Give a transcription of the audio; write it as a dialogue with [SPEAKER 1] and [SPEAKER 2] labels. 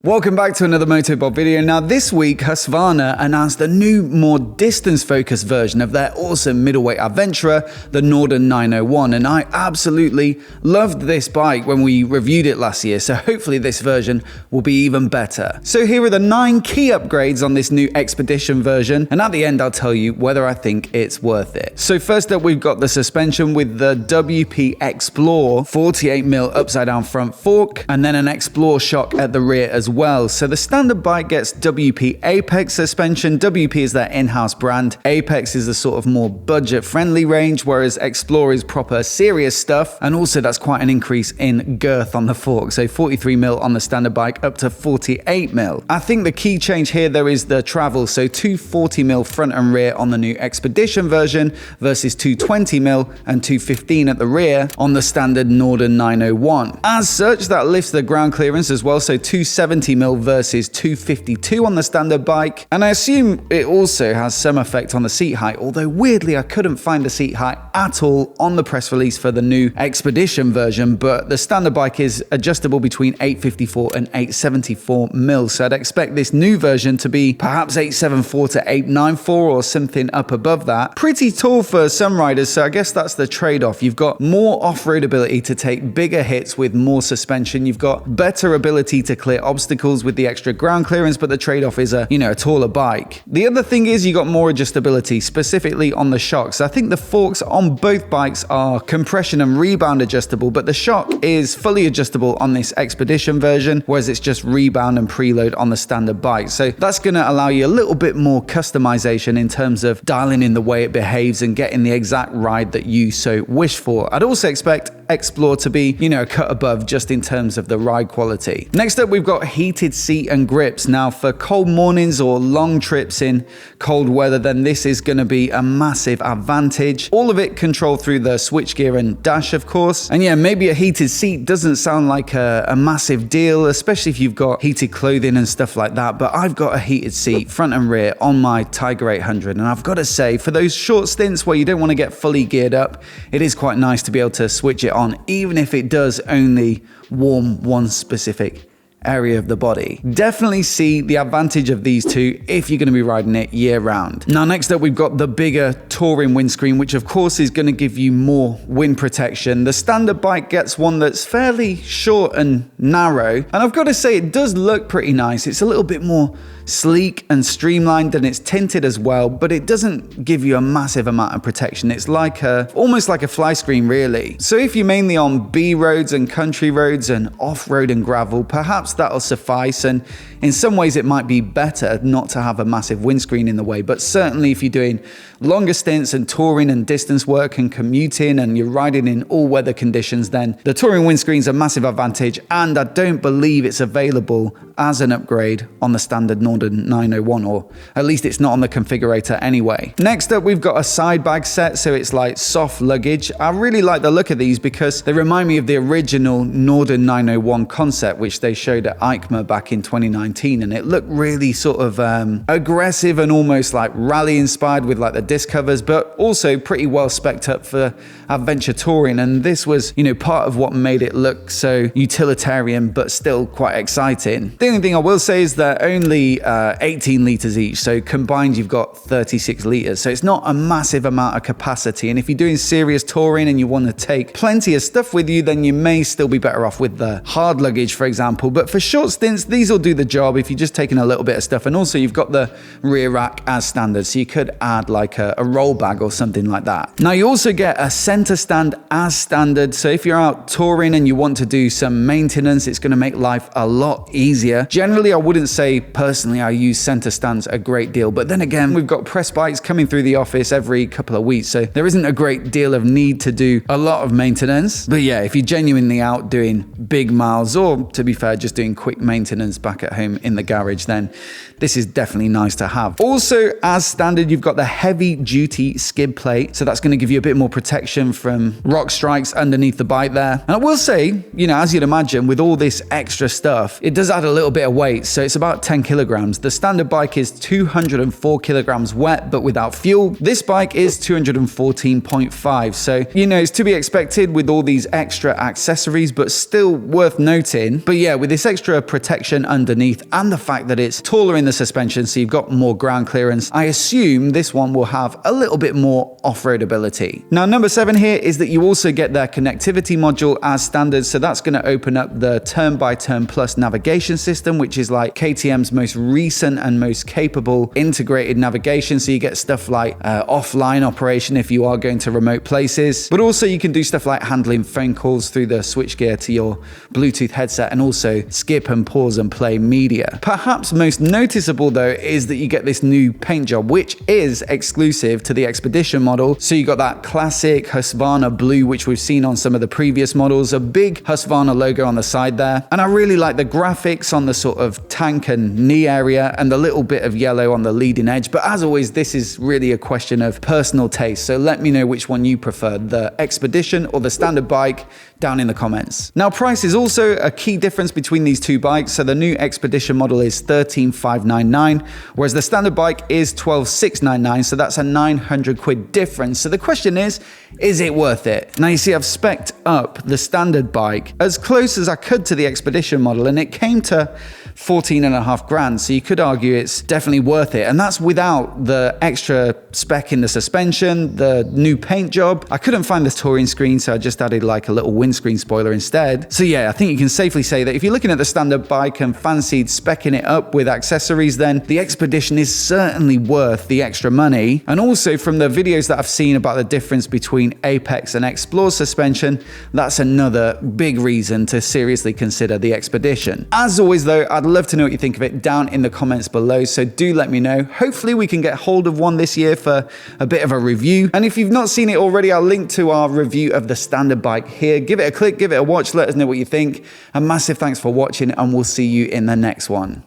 [SPEAKER 1] Welcome back to another MOTOBOB video. Now this week Husqvarna announced a new, more distance-focused version of their awesome middleweight adventurer, the Norden 901, and I absolutely loved this bike when we reviewed it last year, so hopefully this version will be even better. So here are the 9 key upgrades on this new Expedition version, and at the end I'll tell you whether I think it's worth it. So first up, we've got the suspension with the WP Explore 48mm upside down front fork, and then an Explore shock at the rear as well. So the standard bike gets WP Apex suspension. WP is their in-house brand. Apex is the sort of more budget-friendly range, whereas Explore is proper serious stuff, and also that's quite an increase in girth on the fork. So 43mm on the standard bike up to 48mm. I think the key change here though is the travel. So 240mm front and rear on the new Expedition version versus 220mm and 215 at the rear on the standard Norden 901. As such, that lifts the ground clearance as well. So 270mm versus 252 on the standard bike, and I assume it also has some effect on the seat height, although weirdly I couldn't find the seat height at all on the press release for the new Expedition version, but the standard bike is adjustable between 854 and 874 mil, so I'd expect this new version to be perhaps 874 to 894 or something up above that. Pretty tall for some riders, so I guess that's the trade-off. You've got more off-road ability to take bigger hits with more suspension, you've got better ability to clear obstacles with the extra ground clearance, but the trade-off is a taller bike. The other thing is you got more adjustability, specifically on the shocks. I think the forks on both bikes are compression and rebound adjustable, but the shock is fully adjustable on this Expedition version, whereas it's just rebound and preload on the standard bike. So that's going to allow you a little bit more customization in terms of dialing in the way it behaves and getting the exact ride that you so wish for. I'd also expect Explore to be, a cut above just in terms of the ride quality. Next up, we've got heated seat and grips. Now for cold mornings or long trips in cold weather, then this is going to be a massive advantage. All of it controlled through the switchgear and dash, of course. And yeah, maybe a heated seat doesn't sound like a massive deal, especially if you've got heated clothing and stuff like that, but I've got a heated seat front and rear on my Tiger 800, and I've got to say, for those short stints where you don't want to get fully geared up, it is quite nice to be able to switch it on, even if it does only warm one specific area of the body. Definitely see the advantage of these two if you're going to be riding it year round. Now next up, we've got the bigger touring windscreen, which of course is going to give you more wind protection. The standard bike gets one that's fairly short and narrow, and I've got to say it does look pretty nice. It's a little bit more sleek and streamlined, and it's tinted as well, but it doesn't give you a massive amount of protection. It's like almost like a fly screen really. So if you're mainly on B roads and country roads and off-road and gravel, perhaps that'll suffice, and in some ways it might be better not to have a massive windscreen in the way, but certainly if you're doing longer stints and touring and distance work and commuting and you're riding in all weather conditions, then the touring windscreen's a massive advantage, and I don't believe it's available as an upgrade on the standard Norden 901, or at least it's not on the configurator anyway. Next up, we've got a side bag set, so it's like soft luggage. I really like the look of these because they remind me of the original Norden 901 concept, which they showed at EICMA back in 2019, and it looked really sort of aggressive and almost like rally inspired with like the disc covers, but also pretty well spec'd up for adventure touring, and this was part of what made it look so utilitarian but still quite exciting. The only thing I will say is they're only 18 litres each, so combined you've got 36 litres, so it's not a massive amount of capacity, and if you're doing serious touring and you want to take plenty of stuff with you, then you may still be better off with the hard luggage, for example. But for short stints, these will do the job if you're just taking a little bit of stuff, and also you've got the rear rack as standard, so you could add like a roll bag or something like that. Now you also get a center stand as standard, so if you're out touring and you want to do some maintenance, it's going to make life a lot easier. Generally, I wouldn't say personally I use center stands a great deal, but then again, we've got press bikes coming through the office every couple of weeks, so there isn't a great deal of need to do a lot of maintenance. But yeah, if you're genuinely out doing big miles, or to be fair, just doing quick maintenance back at home in the garage, then this is definitely nice to have. Also, as standard, you've got the heavy duty skid plate, so that's going to give you a bit more protection from rock strikes underneath the bike there. And I will say, as you'd imagine, with all this extra stuff, it does add a little little bit of weight, so it's about 10 kilograms. The standard bike is 204 kilograms wet, but without fuel. This bike is 214.5, so it's to be expected with all these extra accessories, but still worth noting. But yeah, with this extra protection underneath and the fact that it's taller in the suspension, so you've got more ground clearance, I assume this one will have a little bit more off-road ability. Now, number 7 here is that you also get their connectivity module as standard, so that's going to open up the turn-by-turn plus navigation system, which is like KTM's most recent and most capable integrated navigation. So you get stuff like offline operation if you are going to remote places, but also you can do stuff like handling phone calls through the switchgear to your Bluetooth headset, and also skip and pause and play media. Perhaps most noticeable though is that you get this new paint job, which is exclusive to the Expedition model. So you got that classic Husqvarna blue, which we've seen on some of the previous models, a big Husqvarna logo on the side there. And I really like the graphics on the sort of tank and knee area and the little bit of yellow on the leading edge. But as always, this is really a question of personal taste. So let me know which one you prefer, the Expedition or the standard bike, down in the comments. Now, price is also a key difference between these two bikes. So the new Expedition model is $13,599, whereas the standard bike is $12,699. So that's a 900 quid difference. So the question is it worth it? Now, you see, I've spec'd up the standard bike as close as I could to the Expedition model, and it came to 14.5 grand. So you could argue it's definitely worth it. And that's without the extra spec in the suspension, the new paint job. I couldn't find the touring screen, so I just added like a little windscreen spoiler instead. So yeah, I think you can safely say that if you're looking at the standard bike and fancied speccing it up with accessories, then the Expedition is certainly worth the extra money. And also from the videos that I've seen about the difference between Apex and Explore suspension, that's another big reason to seriously consider the Expedition. As always though, I'd love to know what you think of it down in the comments below, so do let me know. Hopefully we can get hold of one this year for a bit of a review. And if you've not seen it already, I'll link to our review of the standard bike here. Give it a click, give it a watch, let us know what you think. A massive thanks for watching, and we'll see you in the next one.